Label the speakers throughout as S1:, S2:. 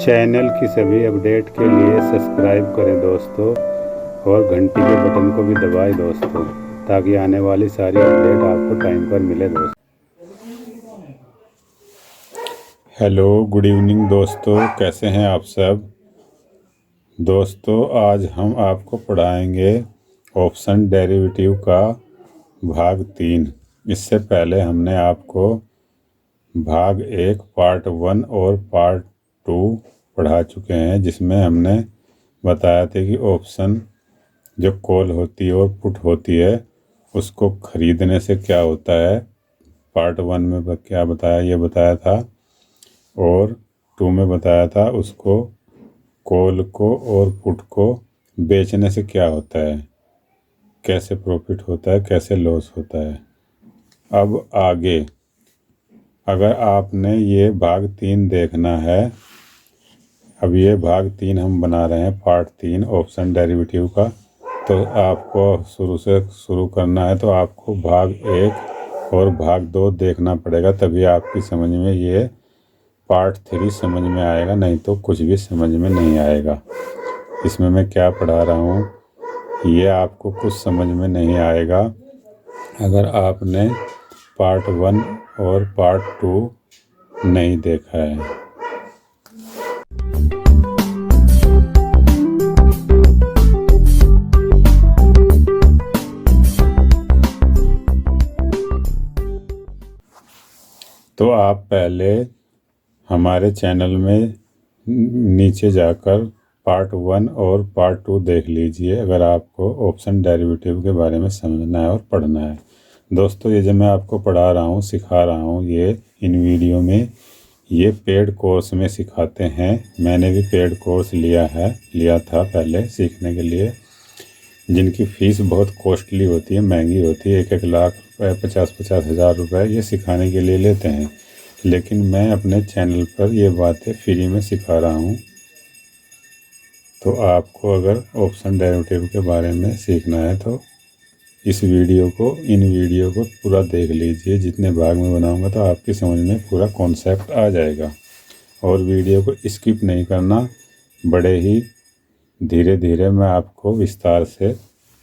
S1: Channel की सभी update के लिए सब्सक्राइब करें दोस्तों, और घंटी के बटन को भी दबाएं दोस्तों, ताकि आने वाली सारी अपडेट आपको टाइम पर मिले दोस्तों। हेलो, गुड इवनिंग दोस्तों, कैसे हैं आप सब। दोस्तों आज हम आपको पढ़ाएंगे ऑप्शन डेरिवेटिव का भाग 3। इससे पहले हमने आपको भाग 1 पार्ट 1 और पार्ट 2 पढ़ा चुके हैं, जिसमें हमने बताया था कि ऑप्शन जो कॉल होती है और पुट होती है उसको खरीदने से क्या होता है। पार्ट 1 में क्या बताया, ये बताया था, और 2 में बताया था उसको कॉल को और पुट को बेचने से क्या होता है, कैसे प्रॉफिट होता है, कैसे लॉस होता है। अब आगे अगर आपने ये भाग 3 देखना है, अब ये भाग 3 हम बना रहे हैं, पार्ट 3 ऑप्शन डेरिवेटिव का, तो आपको शुरू से शुरू करना है, तो आपको भाग 1 और भाग 2 देखना पड़ेगा, तभी आपकी समझ में ये पार्ट 3 समझ में आएगा, नहीं तो कुछ भी समझ में नहीं आएगा। इसमें मैं क्या पढ़ा रहा हूँ ये आपको कुछ समझ में नहीं आएगा अगर आपने पार्ट 1 और पार्ट 2 नहीं देखा है। तो आप पहले हमारे चैनल में नीचे जाकर पार्ट 1 और पार्ट 2 देख लीजिए, अगर आपको ऑप्शन डेरिवेटिव के बारे में समझना है और पढ़ना है। दोस्तों ये जो मैं आपको पढ़ा रहा हूँ, सिखा रहा हूँ, ये इन वीडियो में ये पेड कोर्स में सिखाते हैं। मैंने भी पेड कोर्स लिया था पहले सीखने के लिए, जिनकी फ़ीस बहुत कॉस्टली होती है, महंगी होती है, 1-1 लाख रुपए, 50-50 हज़ार रुपये ये सिखाने के लिए लेते हैं। लेकिन मैं अपने चैनल पर ये बातें फ्री में सिखा रहा हूँ। तो आपको अगर ऑप्शन डेरिवेटिव के बारे में सीखना है तो इन वीडियो को पूरा देख लीजिए। जितने भाग में बनाऊंगा तो आपकी समझ में पूरा कॉन्सेप्ट आ जाएगा, और वीडियो को स्किप नहीं करना, बड़े ही धीरे धीरे मैं आपको विस्तार से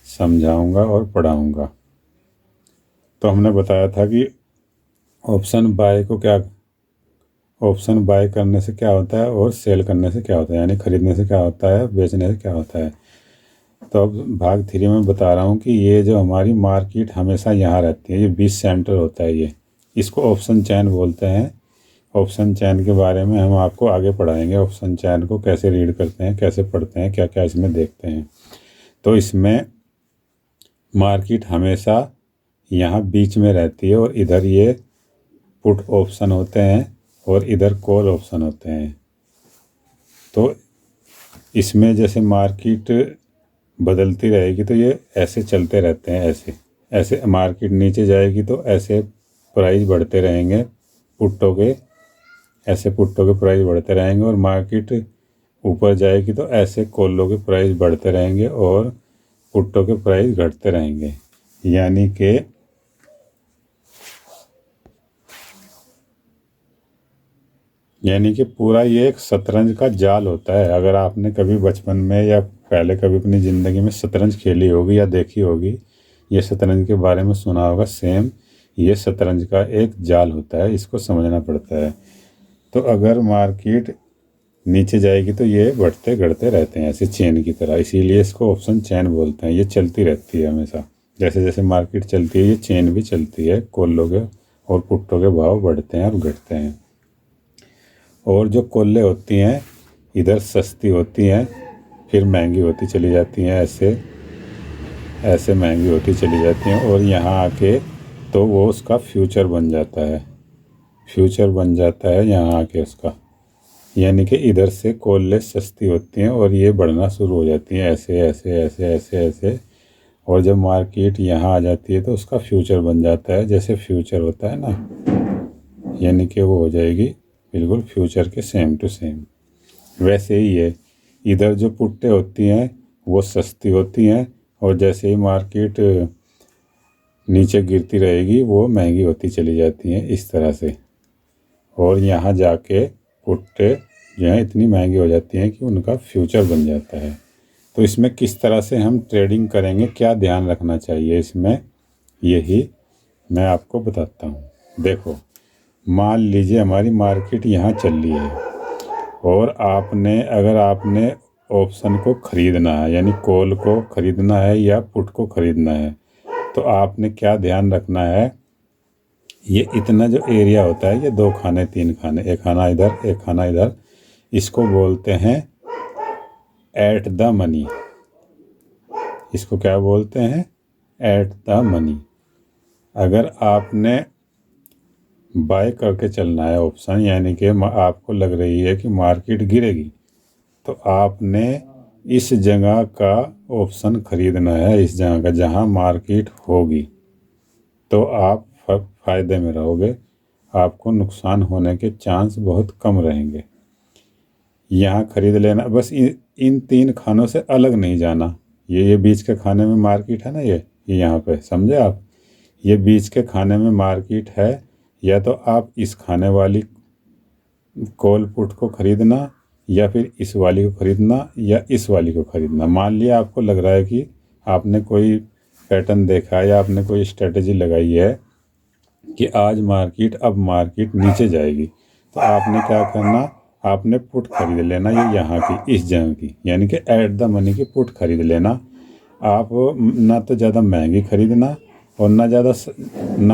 S1: समझाऊंगा और पढ़ाऊंगा। तो हमने बताया था कि ऑप्शन बाय करने से क्या होता है और सेल करने से क्या होता है, यानी खरीदने से क्या होता है, बेचने से क्या होता है। तो अब भाग 3 में बता रहा हूँ कि ये जो हमारी मार्केट हमेशा यहाँ रहती है, ये 20 सेंटर होता है, ये इसको ऑप्शन चैन बोलते हैं। ऑप्शन चैन के बारे में हम आपको आगे पढ़ाएंगे, ऑप्शन चैन को कैसे रीड करते हैं, कैसे पढ़ते हैं, क्या क्या इसमें देखते हैं। तो इसमें मार्केट हमेशा यहाँ बीच में रहती है, और इधर ये पुट ऑप्शन होते हैं और इधर कॉल ऑप्शन होते हैं। तो इसमें जैसे मार्केट बदलती रहेगी तो ये ऐसे चलते रहते हैं, ऐसे मार्केट नीचे जाएगी तो ऐसे प्राइस बढ़ते रहेंगे पुट्टों के, ऐसे पुट्टों के प्राइस बढ़ते रहेंगे, और मार्केट ऊपर जाएगी तो ऐसे कॉलों के प्राइस बढ़ते रहेंगे और पुट्टों के प्राइस घटते रहेंगे। यानी कि पूरा ये एक शतरंज का जाल होता है। अगर आपने कभी बचपन में या पहले कभी अपनी ज़िंदगी में शतरंज खेली होगी या देखी होगी, ये शतरंज के बारे में सुना होगा, सेम ये शतरंज का एक जाल होता है, इसको समझना पड़ता है। तो अगर मार्केट नीचे जाएगी तो ये बढ़ते घटते रहते हैं ऐसे चेन की तरह, इसीलिए इसको ऑप्शन चैन बोलते हैं। ये चलती रहती है हमेशा, जैसे जैसे मार्केट चलती है ये चेन भी चलती है, कॉलों के और पुट्टों के भाव बढ़ते हैं और घटते हैं। और जो कोल्ले होती हैं इधर सस्ती होती हैं, फिर महंगी होती चली जाती हैं, ऐसे महंगी होती चली जाती हैं, और यहाँ आके तो वो उसका फ्यूचर बन जाता है यहाँ आके उसका। यानी कि इधर से कोल्ले सस्ती होती हैं और ये बढ़ना शुरू हो जाती हैं, ऐसे ऐसे ऐसे ऐसे ऐसे, और जब मार्केट यहाँ आ जाती है तो उसका फ्यूचर बन जाता है। जैसे फ्यूचर होता है ना, यानी कि वो हो जाएगी बिल्कुल फ्यूचर के सेम टू सेम। वैसे ही है, इधर जो पुट्टे होती हैं वो सस्ती होती हैं, और जैसे ही मार्केट नीचे गिरती रहेगी वो महंगी होती चली जाती हैं, इस तरह से। और यहाँ जाके पुट्टे जो है इतनी महंगी हो जाती हैं कि उनका फ्यूचर बन जाता है। तो इसमें किस तरह से हम ट्रेडिंग करेंगे, क्या ध्यान रखना चाहिए इसमें, यही मैं आपको बताता हूँ। देखो, मान लीजिए हमारी मार्केट यहाँ चल रही है और अगर आपने ऑप्शन को ख़रीदना है, यानी कॉल को ख़रीदना है या पुट को ख़रीदना है, तो आपने क्या ध्यान रखना है, ये इतना जो एरिया होता है, ये 2 खाने 3 खाने, एक खाना इधर एक खाना इधर, इसको बोलते हैं एट द मनी। इसको क्या बोलते हैं, एट द मनी। अगर आपने बाय करके चलना है ऑप्शन, यानी कि आपको लग रही है कि मार्केट गिरेगी, तो आपने इस जगह का ऑप्शन ख़रीदना है, इस जगह का जहां मार्केट होगी, तो आप फ़ायदे में रहोगे, आपको नुकसान होने के चांस बहुत कम रहेंगे। यहाँ ख़रीद लेना, बस इन 3 खानों से अलग नहीं जाना। ये बीच के खाने में मार्केट है ना, ये यहाँ पे समझे आप, ये बीच के खाने में मार्केट है, या तो आप इस खाने वाली कॉल पुट को ख़रीदना, या फिर इस वाली को ख़रीदना, या इस वाली को ख़रीदना। मान लिया आपको लग रहा है कि आपने कोई पैटर्न देखा है या आपने कोई स्ट्रेटजी लगाई है कि अब मार्केट नीचे जाएगी, तो आपने क्या करना, आपने पुट खरीद लेना, ये यहाँ की इस जगह की, यानी कि एट द मनी की पुट खरीद लेना। आप ना तो ज़्यादा महंगी खरीदना और ना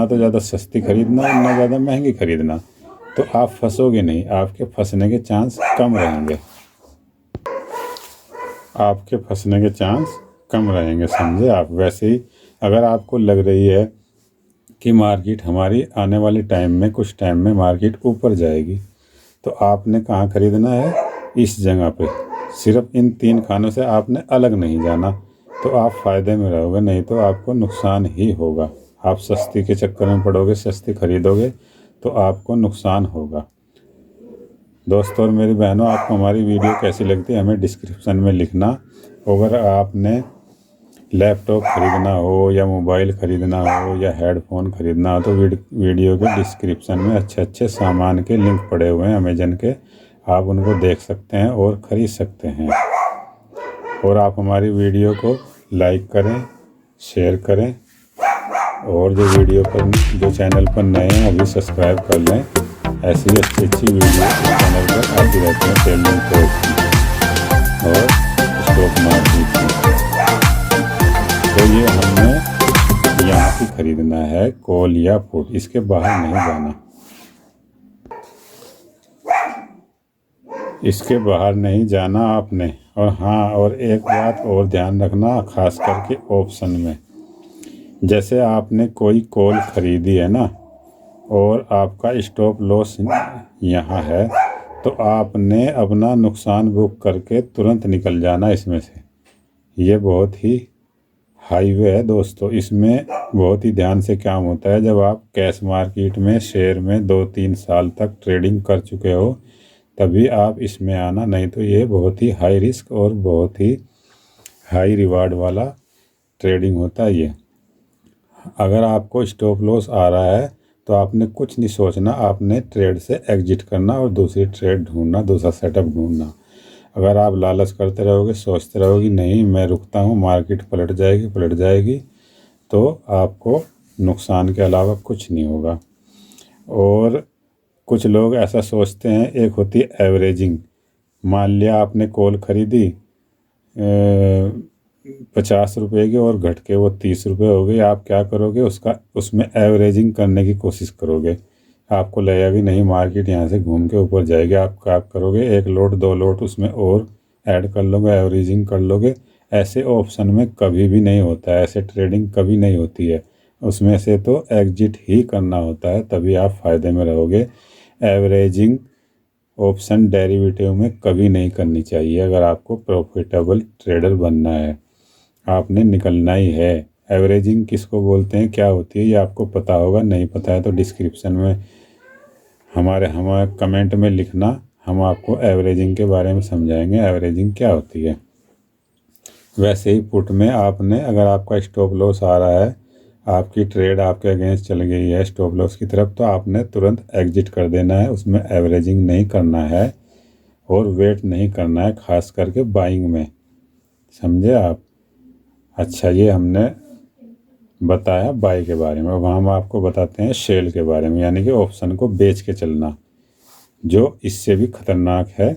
S1: तो ज़्यादा सस्ती खरीदना और ना ज़्यादा महंगी खरीदना, तो आप फंसोगे नहीं, आपके फंसने के चांस कम रहेंगे, समझे आप। वैसे ही अगर आपको लग रही है कि मार्केट हमारी आने वाले कुछ टाइम में मार्केट ऊपर जाएगी, तो आपने कहाँ ख़रीदना है, इस जगह पे। सिर्फ इन 3 खानों से आपने अलग नहीं जाना, तो आप फ़ायदे में रहोगे, नहीं तो आपको नुकसान ही होगा। आप सस्ती के चक्कर में पड़ोगे, सस्ती खरीदोगे तो आपको नुकसान होगा। दोस्तों और मेरी बहनों, आपको हमारी वीडियो कैसी लगती है हमें डिस्क्रिप्शन में लिखना। अगर आपने लैपटॉप ख़रीदना हो या मोबाइल ख़रीदना हो या हेडफोन ख़रीदना हो, तो वीडियो के डिस्क्रिप्शन में अच्छे सामान के लिंक पड़े हुए हैं अमेजन के, आप उनको देख सकते हैं और ख़रीद सकते हैं। और आप हमारी वीडियो को लाइक करें, शेयर करें, और जो चैनल पर नए हैं अभी सब्सक्राइब कर लें। ऐसी अच्छी वीडियो चैनल पर आती रहती हैं, ट्रेडिंग कोर्स और स्टॉक मार्केट की। तो ये हमने यहाँ की ख़रीदना है, कॉल या पुट, इसके बाहर नहीं जाना, आपने। और हाँ, और एक बात और ध्यान रखना, ख़ास करके ऑप्शन में, जैसे आपने कोई कॉल ख़रीदी है ना और आपका स्टॉप लॉस यहाँ है, तो आपने अपना नुकसान बुक करके तुरंत निकल जाना इसमें से। ये बहुत ही हाईवे है दोस्तों, इसमें बहुत ही ध्यान से काम होता है। जब आप कैश मार्केट में शेयर में 2-3 साल तक ट्रेडिंग कर चुके हो, तभी आप इसमें आना, नहीं तो ये बहुत ही हाई रिस्क और बहुत ही हाई रिवार्ड वाला ट्रेडिंग होता है ये। अगर आपको स्टॉप लॉस आ रहा है तो आपने कुछ नहीं सोचना, आपने ट्रेड से एग्जिट करना और दूसरी ट्रेड ढूंढना, दूसरा सेटअप ढूंढना। अगर आप लालच करते रहोगे, सोचते रहोगे नहीं मैं रुकता हूँ, मार्केट पलट जाएगी, तो आपको नुकसान के अलावा कुछ नहीं होगा। और कुछ लोग ऐसा सोचते हैं, एक होती है एवरेजिंग। मान लिया आपने कॉल ख़रीदी 50 रुपये की और घट के वो 30 रुपये हो गई, आप क्या करोगे, उसमें एवरेजिंग करने की कोशिश करोगे। आपको लगेगा कि नहीं मार्केट यहाँ से घूम के ऊपर जाएगी, आप क्या करोगे, 1 लोट 2 लोट उसमें और ऐड कर लोगे, एवरेजिंग कर लोगे। ऐसे ऑप्शन में कभी भी नहीं होता है, ऐसे ट्रेडिंग कभी नहीं होती है, उसमें से तो एग्जिट ही करना होता है, तभी आप फ़ायदे में रहोगे। एवरेजिंग ऑप्शन डेरिवेटिव में कभी नहीं करनी चाहिए। अगर आपको प्रॉफिटेबल ट्रेडर बनना है, आपने निकलना ही है। एवरेजिंग किसको बोलते हैं, क्या होती है, ये आपको पता होगा, नहीं पता है तो डिस्क्रिप्शन में हमारे कमेंट में लिखना, हम आपको एवरेजिंग के बारे में समझाएंगे, एवरेजिंग क्या होती है। वैसे ही पुट में आपने, अगर आपका स्टॉप लॉस आ रहा है, आपकी ट्रेड आपके अगेंस्ट चल गई है स्टॉप लॉस की तरफ, तो आपने तुरंत एग्जिट कर देना है, उसमें एवरेजिंग नहीं करना है। और वेट नहीं करना है, खास करके बाइंग में। समझे आप? अच्छा, ये हमने बताया बाई के बारे में। अब हम आपको बताते हैं सेल के बारे में, यानी कि ऑप्शन को बेच के चलना, जो इससे भी खतरनाक है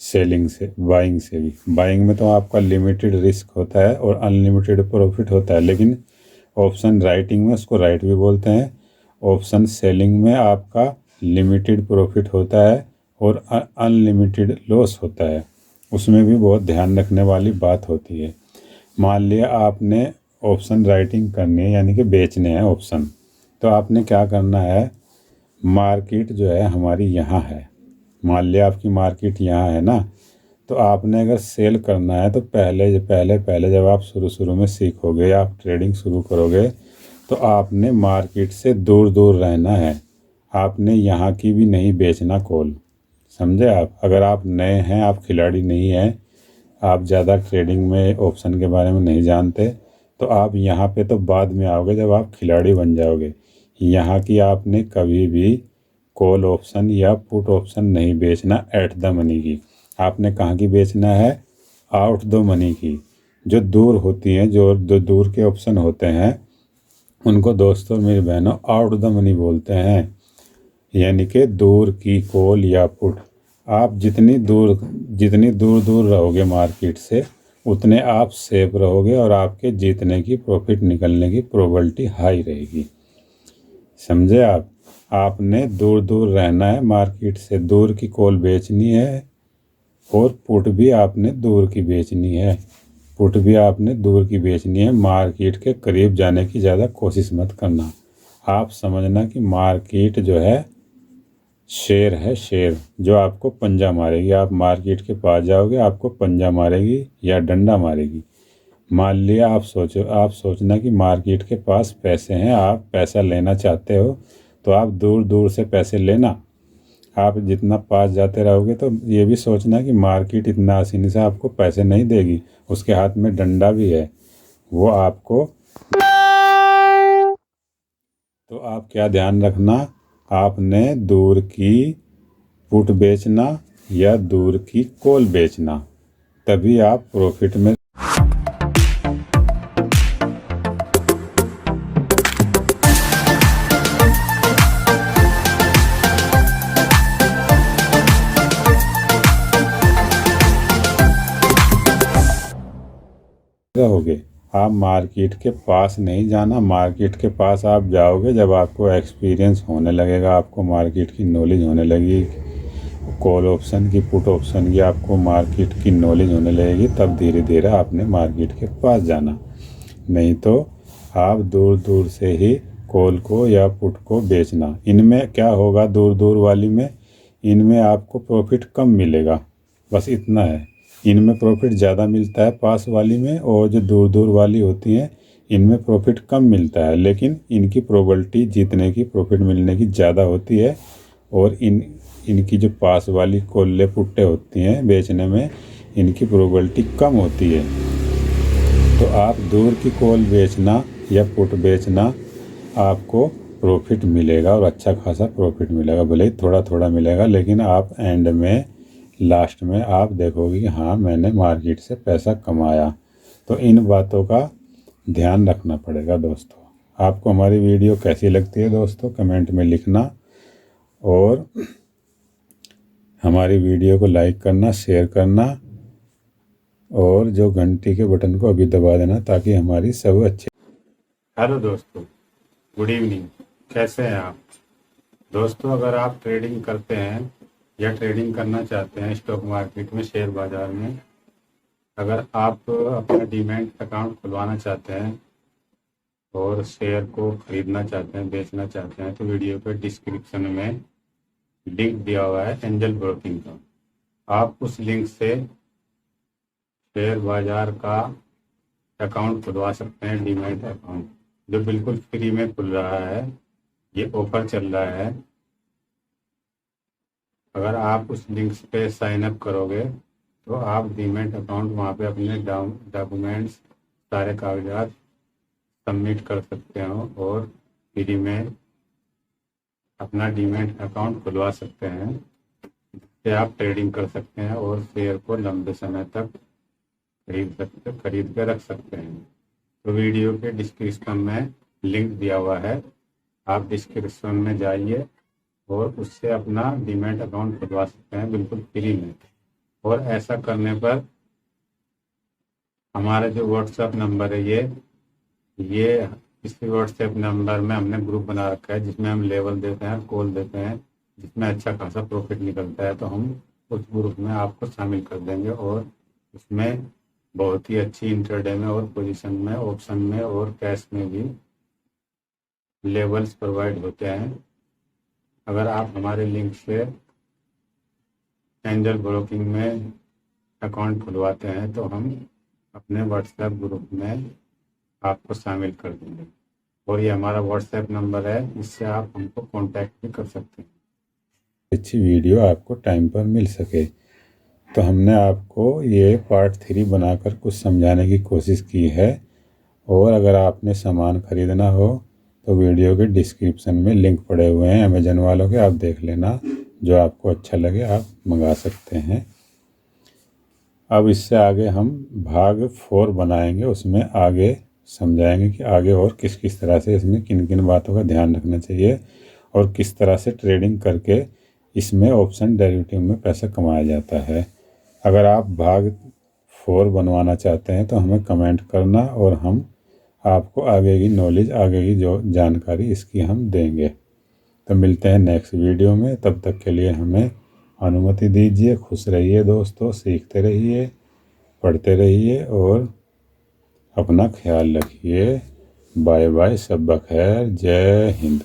S1: सेलिंग से, बाइंग से भी। बाइंग में तो आपका लिमिटेड रिस्क होता है और अनलिमिटेड प्रॉफिट होता है, लेकिन ऑप्शन राइटिंग में उसको राइट भी बोलते हैं। ऑप्शन सेलिंग में आपका लिमिटेड प्रॉफिट होता है और अनलिमिटेड लॉस होता है। उसमें भी बहुत ध्यान रखने वाली बात होती है। मान लिया आपने ऑप्शन राइटिंग करनी है, यानी कि बेचने हैं ऑप्शन, तो आपने क्या करना है, मार्केट जो है हमारी यहाँ है, मान लिया आपकी मार्केट यहाँ है ना, तो आपने अगर सेल करना है तो पहले पहले पहले जब आप शुरू में सीखोगे या आप ट्रेडिंग शुरू करोगे, तो आपने मार्केट से दूर दूर रहना है। आपने यहाँ की भी नहीं बेचना कॉल। समझे आप? अगर आप नए हैं, आप खिलाड़ी नहीं हैं, आप ज़्यादा ट्रेडिंग में ऑप्शन के बारे में नहीं जानते, तो आप यहाँ पे तो बाद में आओगे जब आप खिलाड़ी बन जाओगे। यहाँ की आपने कभी भी कॉल ऑप्शन या पुट ऑप्शन नहीं बेचना एट द मनी की। आपने कहाँ की बेचना है? आउट द मनी की। जो दूर होती हैं, जो दूर के ऑप्शन होते हैं, उनको दोस्तों मेरी बहनों आउट द मनी बोलते हैं, यानी कि दूर की कॉल या पुट। आप जितनी दूर दूर रहोगे मार्केट से, उतने आप सेफ रहोगे और आपके जीतने की, प्रॉफिट निकलने की प्रोबेबिलिटी हाई रहेगी। समझे आप? आपने दूर दूर रहना है, मार्केट से दूर की कॉल बेचनी है और पुट भी आपने दूर की बेचनी है। पुट भी आपने दूर की बेचनी है। मार्केट के करीब जाने की ज़्यादा कोशिश मत करना। आप समझना कि मार्केट जो है शेर है, शेर जो आपको पंजा मारेगी। आप मार्केट के पास जाओगे, आपको पंजा मारेगी या डंडा मारेगी। मान लिया आप सोचना कि मार्केट के पास पैसे हैं, आप पैसा लेना चाहते हो, तो आप दूर दूर से पैसे लेना। आप जितना पास जाते रहोगे तो ये भी सोचना कि मार्केट इतना आसानी से आपको पैसे नहीं देगी, उसके हाथ में डंडा भी है, वो आपको। तो आप क्या ध्यान रखना, आपने दूर की पुट बेचना या दूर की कॉल बेचना, तभी आप प्रॉफिट में रहोगे। आप मार्केट के पास नहीं जाना। मार्केट के पास आप जाओगे जब आपको एक्सपीरियंस होने लगेगा, आपको मार्केट की नॉलेज होने लगेगी, कॉल ऑप्शन की, पुट ऑप्शन की आपको मार्केट की नॉलेज होने लगेगी, तब धीरे धीरे आपने मार्केट के पास जाना। नहीं तो आप दूर दूर से ही कॉल को या पुट को बेचना। इनमें क्या होगा, दूर दूर वाली में, इनमें आपको प्रॉफिट कम मिलेगा, बस इतना है। इनमें प्रॉफिट ज़्यादा मिलता है पास वाली में, और जो दूर दूर वाली होती हैं इनमें प्रॉफिट कम मिलता है, लेकिन इनकी प्रोबेबिलिटी जीतने की, प्रॉफिट मिलने की ज़्यादा होती है। और इनकी जो पास वाली कोल्ले पुट्टे होती हैं बेचने में, इनकी प्रोबेबिलिटी कम होती है। तो आप दूर की कॉल बेचना या पुट बेचना, आपको प्रॉफिट मिलेगा और अच्छा खासा प्रॉफिट मिलेगा। भले ही थोड़ा थोड़ा मिलेगा, लेकिन आप एंड में, लास्ट में आप देखोगे कि हाँ मैंने मार्केट से पैसा कमाया। तो इन बातों का ध्यान रखना पड़ेगा दोस्तों। आपको हमारी वीडियो कैसी लगती है दोस्तों, कमेंट में लिखना, और हमारी वीडियो को लाइक करना, शेयर करना, और जो घंटी के बटन को अभी दबा देना, ताकि हमारी सब अच्छे। हेलो दोस्तों, गुड इवनिंग, कैसे हैं आप दोस्तों? अगर आप ट्रेडिंग करते हैं या ट्रेडिंग करना चाहते हैं स्टॉक मार्केट में, शेयर बाजार में, अगर आप अपना डीमैट अकाउंट खुलवाना चाहते हैं और शेयर को खरीदना चाहते हैं, बेचना चाहते हैं, तो वीडियो के डिस्क्रिप्शन में लिंक दिया हुआ है एंजल ब्रोकिंग का। आप उस लिंक से शेयर बाजार का अकाउंट खुलवा सकते हैं, डीमैट अकाउंट, जो बिल्कुल फ्री में खुल रहा है। ये ऑफर चल रहा है। अगर आप उस लिंक पे साइन अप करोगे तो आप डीमैट अकाउंट, वहाँ पे अपने डॉक्यूमेंट्स, सारे कागजात सबमिट कर सकते हो और फ्री में अपना डीमैट अकाउंट खुलवा सकते हैं। इससे आप ट्रेडिंग कर सकते हैं और शेयर को लंबे समय तक खरीद कर रख सकते हैं। तो वीडियो के डिस्क्रिप्शन में लिंक दिया हुआ है, आप डिस्क्रिप्शन में जाइए और उससे अपना डीमैट अकाउंट खुलवा सकते हैं बिल्कुल फ्री में। और ऐसा करने पर हमारा जो व्हाट्सएप नंबर है ये इसी व्हाट्सएप नंबर में हमने ग्रुप बना रखा है, जिसमें हम लेवल देते हैं, कॉल देते हैं, जिसमें अच्छा खासा प्रॉफिट निकलता है। तो हम उस ग्रुप में आपको शामिल कर देंगे और उसमें बहुत ही अच्छी इंट्राडे में और पोजीशन में, ऑप्शन में और कैश में भी लेवल्स प्रोवाइड होते हैं। अगर आप हमारे लिंक से एंजल ब्रोकिंग में अकाउंट खुलवाते हैं तो हम अपने व्हाट्सएप ग्रुप में आपको शामिल कर देंगे। और ये हमारा व्हाट्सएप नंबर है, इससे आप हमको कांटेक्ट भी कर सकते हैं। अच्छी वीडियो आपको टाइम पर मिल सके तो हमने आपको ये पार्ट 3 बनाकर कुछ समझाने की कोशिश की है। और अगर आपने सामान खरीदना हो तो वीडियो के डिस्क्रिप्शन में लिंक पड़े हुए हैं अमेजन वालों के, आप देख लेना, जो आपको अच्छा लगे आप मंगा सकते हैं। अब इससे आगे हम भाग 4 बनाएंगे, उसमें आगे समझाएंगे कि आगे और किस किस तरह से इसमें किन किन बातों का ध्यान रखना चाहिए और किस तरह से ट्रेडिंग करके इसमें ऑप्शन डेरिवेटिव में पैसा कमाया जाता है। अगर आप भाग 4 बनवाना चाहते हैं तो हमें कमेंट करना और हम आपको आगे की नॉलेज, आगे की जो जानकारी इसकी हम देंगे। तो मिलते हैं नेक्स्ट वीडियो में, तब तक के लिए हमें अनुमति दीजिए। खुश रहिए दोस्तों, सीखते रहिए, पढ़ते रहिए और अपना ख्याल रखिए। बाय बाय, सब बखैर, जय हिंद।